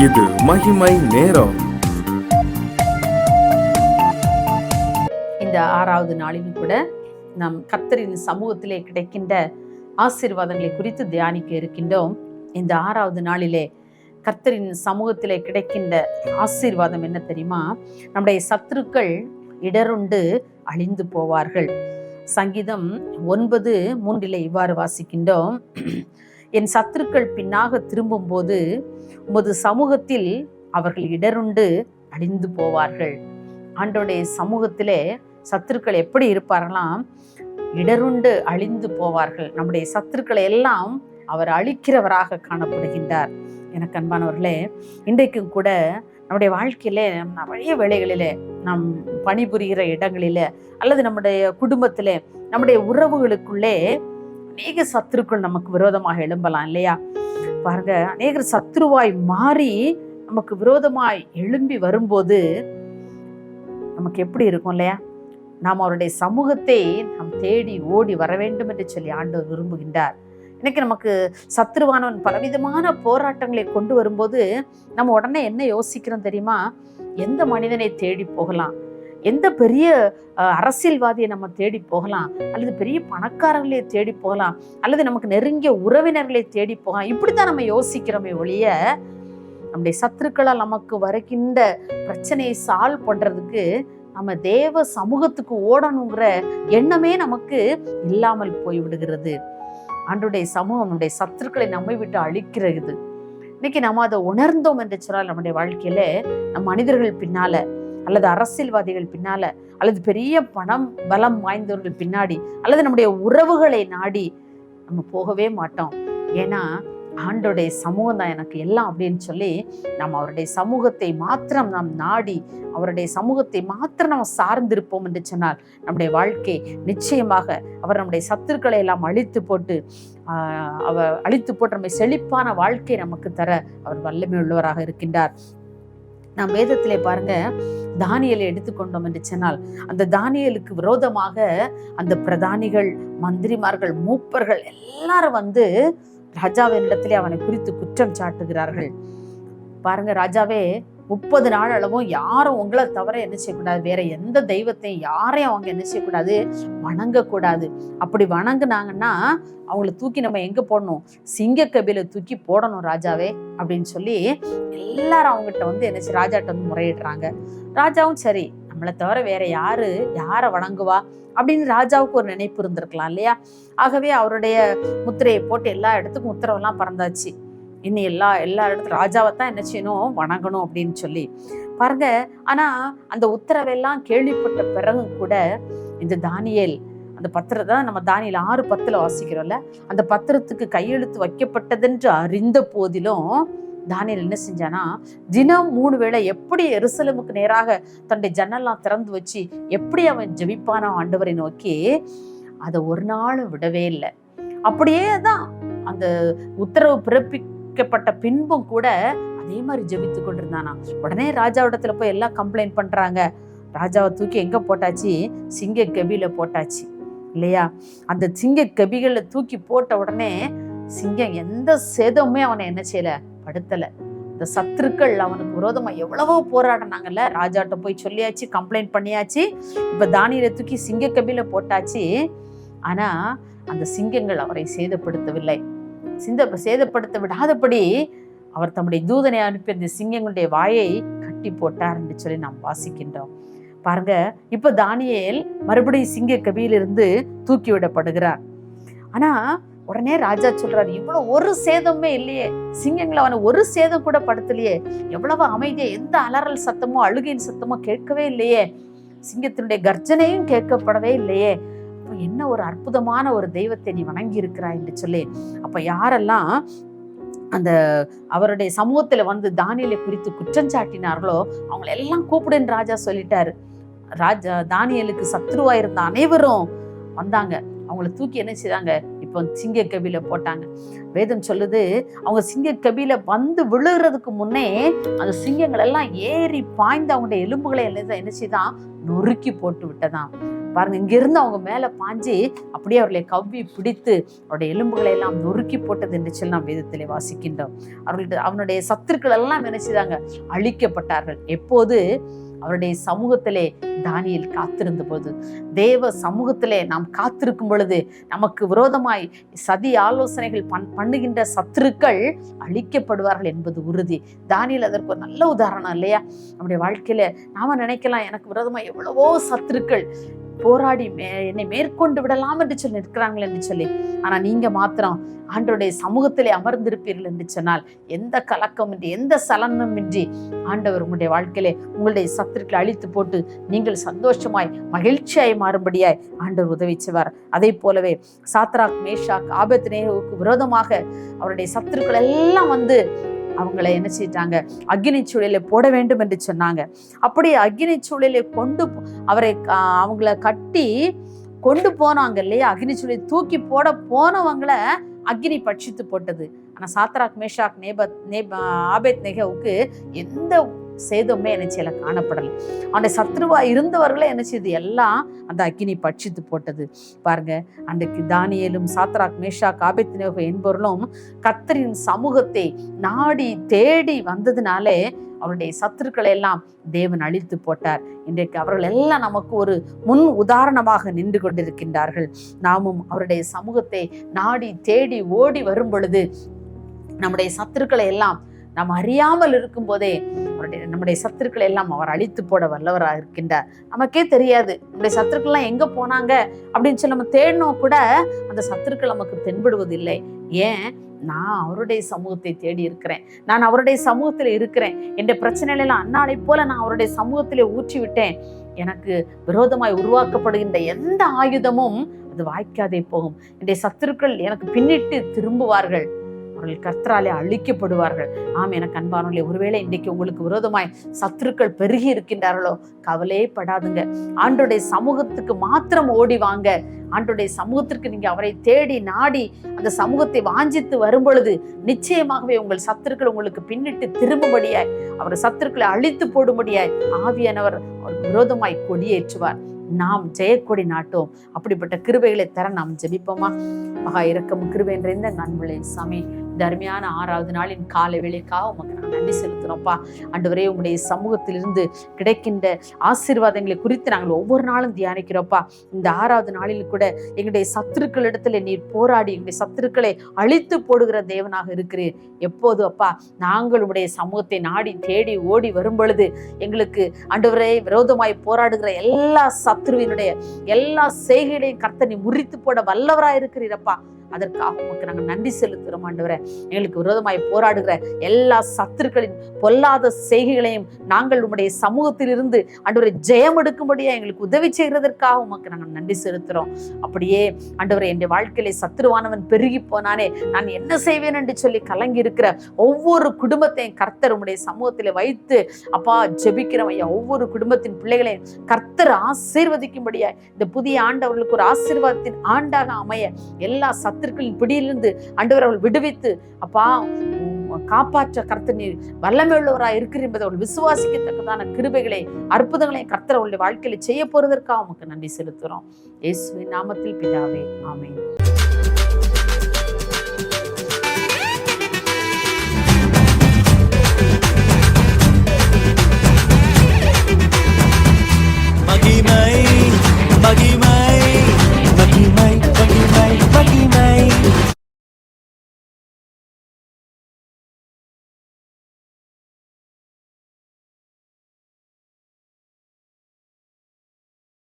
இது மகிமை நேரம். இந்த 6வது நாளிலும் கூட நம் கர்த்தரின் சமூகத்திலே கிடைக்கின்ற ஆசீர்வாதங்களை குறித்து தியானிக்க இருக்கின்றோம். இந்த 6வது நாளிலே கர்த்தரின் சமூகத்திலே கிடைக்கின்ற ஆசீர்வாதம் என்ன தெரியுமா? நம்முடைய சத்துருக்கள் இடருண்டு அழிந்து போவார்கள். சங்கீதம் 9:3 இவ்வாறு வாசிக்கின்றோம். என் சத்துருக்கள் பின்னாக திரும்பும் போது உமது சமூகத்தில் அவர்கள் இடருண்டு அழிந்து போவார்கள். ஆண்டவருடைய சமூகத்திலே சத்துருக்கள் எப்படி இருப்பார்களாம்? இடருண்டு அழிந்து போவார்கள். நம்முடைய சத்துருக்களை எல்லாம் அவர் அழிக்கிறவராக காணப்படுகின்றார். எனக்கு அன்பானவர்களே, இன்றைக்கும் கூட நம்முடைய வாழ்க்கையிலே நிறைய வேளைகளிலே நாம் பணிபுரிகிற இடங்களிலே அல்லது நம்முடைய குடும்பத்திலே நம்முடைய உறவுகளுக்குள்ளே அநேக சத்துருக்கள் நமக்கு விரோதமாக எழும்பலாம் இல்லையா? பாருங்க, அநேக சத்துருவாய் மாறி நமக்கு விரோதமாய் எழும்பி வரும்போது நமக்கு எப்படி இருக்கும் இல்லையா? நாம் அவருடைய சமூகத்தை நாம் தேடி ஓடி வர வேண்டும் என்று சொல்லி ஆண்டவர் விரும்புகின்றார். இன்னைக்கு நமக்கு சத்துருவானவன் பலவிதமான போராட்டங்களை கொண்டு வரும்போது நம்ம உடனே என்ன யோசிக்கிறோம் தெரியுமா? எந்த மனிதனை தேடி போகலாம், எந்த பெரிய அரசியல்வாதியை நம்ம தேடி போகலாம், அல்லது பெரிய பணக்காரர்களை தேடி போகலாம், அல்லது நமக்கு நெருங்கிய உறவினர்களை தேடி போகலாம். இப்படித்தான் நம்ம யோசிக்கிறோமே ஒழிய நம்முடைய சத்துருக்களால் நமக்கு வருகின்ற பிரச்சனையை சால்வ் பண்றதுக்கு நம்ம தேவ சமூகத்துக்கு ஓடணுங்கிற எண்ணமே நமக்கு இல்லாமல் போய்விடுகிறது. ஆண்டவருடைய சமூகம் நம்முடைய சத்துருக்களை நம்மை விட்டு அழிக்கிறது. இன்னைக்கு நம்ம அதை உணர்ந்தோம் என்று சொன்னால் நம்முடைய வாழ்க்கையில நம் மனிதர்கள் பின்னால அல்லது அரசியல்வாதிகள் பின்னால அல்லது பெரிய பணம் பலம் வாய்ந்தவர்கள் பின்னாடி அல்லது நம்முடைய உறவுகளை நாடி நம்ம போகவே மாட்டோம். ஏன்னா ஆண்டோடைய சமூகம் தான் எனக்கு எல்லாம் அப்படின்னு சொல்லி நம்ம அவருடைய சமூகத்தை மாத்திரம் நாம் நாடி அவருடைய சமூகத்தை மாத்திரம் நாம் சார்ந்திருப்போம் என்று சொன்னால் நம்முடைய வாழ்க்கை நிச்சயமாக அவர் நம்முடைய சத்துருக்களை எல்லாம் அழித்து போட்டு நம்மை செழிப்பான வாழ்க்கை நமக்கு தர அவர் வல்லமை உள்ளவராக இருக்கின்றார். நாம் வேதத்திலே பாருங்க, தானியேலை எடுத்துக்கொண்டோம் என்று சொன்னால் அந்த தானியேலுக்கு விரோதமாக அந்த பிரதானிகள், மந்திரிமார்கள், மூப்பர்கள் எல்லாரும் வந்து ராஜாவின் இடத்திலே அவனை குறித்து குற்றம் சாட்டுகிறார்கள். பாருங்க, ராஜாவே 30 நாள் அளவும் யாரும் உங்களை தவிர என்ன செய்யக்கூடாது, வேற எந்த தெய்வத்தையும் யாரையும் அவங்க என்ன செய்யக்கூடாது, வணங்கக்கூடாது. அப்படி வணங்குனாங்கன்னா அவங்கள தூக்கி நம்ம எங்க போடணும், சிங்க கபில தூக்கி போடணும் ராஜாவே அப்படின்னு சொல்லி எல்லாரும் அவங்ககிட்ட வந்து என்ன செய்ய, ராஜாட்ட வந்து முறையிடுறாங்க. ராஜாவும் சரி, நம்மளை தவிர வேற யாரை வணங்குவா அப்படின்னு ராஜாவுக்கு ஒரு நினைப்பு இருந்திருக்கலாம் இல்லையா? ஆகவே அவருடைய முத்திரையை போட்டு எல்லா இடத்துக்கும் உத்தரவெல்லாம் பறந்தாச்சு. இனி எல்லா இடத்துல ராஜாவை தான் என்ன செய்யணும், வணங்கணும் அப்படின்னு சொல்லி பாருங்க. ஆனா அந்த உத்தரவெல்லாம் கேள்விப்பட்ட பிறகும் கூட இந்த தானியேல் அந்த பத்திரத்தை தான் நம்ம தானியேல் 6:10 வாசிக்கிறோம்ல, அந்த பத்திரத்துக்கு கையெழுத்து வைக்கப்பட்டதென்று அறிந்த போதிலும் தானியேல் என்ன செஞ்சானா, தினம் 3 வேளை எப்படி எருசலேமுக்கு நேராக தன்னுடைய ஜன்னல்லாம் திறந்து வச்சு எப்படி அவன் ஜெபிப்பானோ ஆண்டவரை நோக்கி, அதை ஒரு நாளும் விடவே இல்லை. அப்படியே தான் அந்த உத்தரவு பிறப்பிக்கப்பட்ட பின்பும் கூட அதே மாதிரி ஜெபித்து கொண்டிருந்தானா. உடனே ராஜாவிடத்துல போய் எல்லாம் கம்ப்ளைண்ட் பண்றாங்க. ராஜாவை தூக்கி எங்க போட்டாச்சு, சிங்க கபில போட்டாச்சு இல்லையா? அந்த சிங்க கபிகளை தூக்கி போட்ட உடனே சிங்கம் எந்த சேதமுமே அவனை என்ன செய்யல, படுத்தல. இந்த சத்துருக்கள் அவனுக்கு விரோதமா எவ்வளவோ போராடினாங்கல்ல, ராஜாட்ட போய் சொல்லியாச்சு, கம்ப்ளைண்ட் பண்ணியாச்சு, இப்ப தானியேலை தூக்கி சிங்க கபில போட்டாச்சு. ஆனா அந்த சிங்கங்கள் அவரை சேதப்படுத்தவில்லை. சேதப்படுத்த விடாதபடி அவர் தம்முடைய தூதனை அனுப்பி அந்த சிங்கங்களுடைய வாயை கட்டி போட்டார் என்று சொல்லி நாம் வாசிக்கின்றோம். பாருங்க, இப்ப தானியேல் மறுபடியும் சிங்க கபியிலிருந்து தூக்கி விடப்படுகிறார். ஆனா உடனே ராஜா சொல்றாரு, இவ்வளவு ஒரு சேதமே இல்லையே, சிங்கங்களை அவனை ஒரு சேதம் கூட படுத்தலையே, எவ்வளவு அமைதியா, எந்த அலறல் சத்தமோ அழுகையின் சத்தமோ கேட்கவே இல்லையே, சிங்கத்தினுடைய கர்ஜனையும் கேட்கப்படவே இல்லையே, என்ன ஒரு அற்புதமான ஒரு தெய்வத்தை நீ வணங்கி இருக்கிறாய் என்று சொல்லி அப்ப யாரெல்லாம் அந்த அவருடைய சமூகத்துல வந்து தானியேலை குறித்து குற்றம் சாட்டினார்களோ அவங்களை எல்லாம் கூப்பிடுன்னு ராஜா சொல்லிட்டாரு. ராஜா தானியேலுக்கு சத்ருவா இருந்த அனைவரும் வந்தாங்க. அவங்களை தூக்கி என்ன செய்தாங்க, இப்போ சிங்க கபில போட்டாங்க. வேதம் சொல்லுது, அவங்க சிங்க கபில வந்து விழுகிறதுக்கு முன்னே அந்த சிங்கங்கள் எல்லாம் ஏறி பாய்ந்து அவங்களுடைய எலும்புகளை என்ன செய்தான், நொறுக்கி போட்டு விட்டதாம். பாருங்க, இங்கிருந்து அவங்க மேல பாஞ்சு அப்படியே அவர்களை கவ்வி பிடித்து அவருடைய எலும்புகளை எல்லாம் நொறுக்கி போட்டது என்று சொல்லி நாம் வேதத்திலே வாசிக்கின்றோம். அவனுடைய சத்துருக்கள் எல்லாம் என்ன செய்தாங்க? அழிக்கப்பட்டார்கள். எப்போது? அவருடைய சமூகத்திலே தானியேல் காத்திருந்த போது. தேவ சமூகத்திலே நாம் காத்திருக்கும் பொழுது நமக்கு விரோதமாய் சதி ஆலோசனைகள் பண்ணுகின்ற சத்துருக்கள் அழிக்கப்படுவார்கள் என்பது உறுதி. தானியேல் அதற்கு ஒரு நல்ல உதாரணம் இல்லையா? நம்முடைய வாழ்க்கையில நாம நினைக்கலாம், எனக்கு விரோதமாய் எவ்வளவோ சத்துருக்கள் போராடி என்னை மேற்கொண்டு விடலாம் என்று சொல்லி நிற்கிறார்கள் என்று சொல்லி, ஆனா நீங்க மாத்திரம் ஆண்டவருடைய சமூகத்திலே அமர்ந்திருப்பீர்கள் என்று சொன்னால் எந்த கலக்கமின்றி எந்த சலனமின்றி ஆண்டவர் உங்களுடைய வாழ்க்கையிலே உங்களுடைய சத்துருக்களை அழித்து போட்டு நீங்கள் சந்தோஷமாய் மகிழ்ச்சியாய் மாறும்படியாய் ஆண்டவர் உதவி செய்வார். அதே போலவே சாத்ராக், மேஷாக், ஆபேத்நேகோவுக்கு விரோதமாக அவருடைய சத்துருக்கள் எல்லாம் வந்து அவங்களை என்ன செய்தாங்க? அக்கினி சூழலை போட வேண்டும் என்று சொன்னாங்க. அப்படி அக்கினி சூழலை அவங்கள கட்டி கொண்டு போனாங்க இல்லையா? அக்னி சூழலை தூக்கி போட போனவங்களை அக்னி பட்சித்து போட்டது. ஆனா சாத்ராக், மேஷாக், ஆபேத்நேகோவுக்கு எந்த சேதமே என்ன செய்யல, காணப்படலை. அவனுடைய சத்ருவா இருந்தவர்களே என்ன செய்து எல்லாம் அந்த அக்கினி பட்சித்து போட்டது. பாருங்க, அன்றைக்கு தானியேலும் சாத்ராக், மேஷாக், ஆபேத்நேகோ என்பவர்களும் கர்த்தரின் சமூகத்தை நாடி தேடி வந்ததுனாலே அவருடைய சத்துருக்களை எல்லாம் தேவன் அழித்து போட்டார். இன்றைக்கு அவர்கள் எல்லாம் நமக்கு ஒரு முன் உதாரணமாக நின்று கொண்டிருக்கின்றார்கள். நாமும் அவருடைய சமூகத்தை நாடி தேடி ஓடி வரும் பொழுது நம்முடைய சத்துருக்களை எல்லாம் நாம் அறியாமல் இருக்கும் போதே நம்முடைய சத்துருக்களை எல்லாம் அவர் அழித்து போட வல்லவராக இருக்கின்றார். நமக்கே தெரியாது நம்முடைய சத்துருக்கள் எல்லாம் எங்க போனாங்க அப்படின்னு சொல்லி நம்ம தேடினோம் கூட அந்த சத்துருக்கள் நமக்கு தென்படுவதில்லை. ஏன்? நான் அவருடைய சமூகத்தை தேடி இருக்கிறேன், நான் அவருடைய சமூகத்தில் இருக்கிறேன். என்ற பிரச்சனைகளெல்லாம் அன்னாலை போல நான் அவருடைய சமூகத்திலே ஊற்றி விட்டேன். எனக்கு விரோதமாய் உருவாக்கப்படுகின்ற எந்த ஆயுதமும் அது வாய்க்காதே போகும். என்னுடைய சத்துருக்கள் எனக்கு பின்னிட்டு திரும்புவார்கள், அவர்கள் கர்த்தராலே அழிக்கப்படுவார்கள். ஆம், எனக்கு அன்பானவர்களே, ஒருவேளை இன்றைக்கு உங்களுக்கு விரோதமாய் சத்துருக்கள் பெருகி இருக்கின்றார்களோ, கவலையே படாதுங்க. ஆண்டவருடைய சமூகத்துக்கு மாத்திரம் ஓடி வாங்க. ஆண்டவருடைய சமூகத்திற்கு நீங்க அவரை தேடி நாடி அந்த சமூகத்தை வாஞ்சித்து வரும் பொழுது நிச்சயமாகவே உங்கள் சத்துருக்கள் உங்களுக்கு பின்னிட்டு திரும்பும்படியாய், அவர் சத்துருக்களை அழித்து போடும்படியாய் ஆவியானவர் அவர் விரோதமாய் கொடியேற்றுவார். நாம் ஜெயக்கொடி நாட்டோம். அப்படிப்பட்ட கிருபைகளை தர நாம் ஜெபிப்போமா? மகா இரக்கமும் கிருபை நிறைந்த நண்பர்களே, சாமி, இந்த அருமையான 6வது நாளின் காலை வேளைக்காக உமக்கு நாங்கள் நன்றி செலுத்துறோம்ப்பா. ஆண்டவரே, உங்களுடைய சமூகத்திலிருந்து கிடைக்கின்ற ஆசீர்வாதங்களை குறித்து நாங்கள் ஒவ்வொரு நாளும் தியானிக்கிறோம்ப்பா. இந்த 6வது நாளில் கூட எங்களுடைய சத்துருக்களிடத்துல நீர் போராடி எங்களுடைய சத்துருக்களை அழித்து போடுகிற தேவனாக இருக்கிறீர். எப்போது அப்பா நாங்கள் உடைய சமூகத்தை நாடி தேடி ஓடி வரும் பொழுது எங்களுக்கு ஆண்டவரே விரோதமாய் போராடுகிற எல்லா சத்துருவினுடைய எல்லா செய்கைகளையும் கர்த்தர் நீ முறித்து போட வல்லவராய் இருக்கிறீரப்பா. அதற்காக உமக்கு நாங்கள் நன்றி செலுத்துகிறோம் ஆண்டவரே. எங்களுக்கு விரோதமாய் போராடுகிற எல்லா சத்துருக்களின் பொல்லாத செய்கைகளையும் நாங்கள் உம்முடைய சமூகத்தில் இருந்து ஆண்டவரை ஜெயம் எடுக்கும்படியா எங்களுக்கு உதவி செய்கிறதற்காக உமக்கு நாங்கள் நன்றி செலுத்துகிறோம். அப்படியே ஆண்டவரை, என் வாழ்க்கையிலே சத்துருவானவன் பெருகி போனானே, நான் என்ன செய்வேன் என்று சொல்லி கலங்கி இருக்கிற ஒவ்வொரு குடும்பத்தையும் கர்த்தர் உம்முடைய சமூகத்தில் வைத்து அப்பா ஜெபிக்கிறோம் ஐயா. ஒவ்வொரு குடும்பத்தின் பிள்ளைகளையும் கர்த்தர் ஆசீர்வதிக்கும்படியா இந்த புதிய ஆண்டு அவர்களுக்கு ஒரு ஆசீர்வாதத்தின் ஆண்டாக அமைய எல்லா சத்துருக்களின் பிடியிலிருந்து ஆண்டவர் அவர்கள் விடுவித்து அப்பா காப்பாற்ற கர்த்தர் நீர் வல்லமை உள்ளவராய் இருக்கிற என்பதை அவர்கள் விசுவாசிக்கத்தக்கதான கிருபைகளை அற்புதங்களை கர்த்தர் அவருடைய வாழ்க்கையில செய்ய போறதற்காக உமக்கு நன்றி செலுத்துறோம். இயேசுவின் நாமத்தில் பிதாவே, ஆமென். மகிமை மகிமை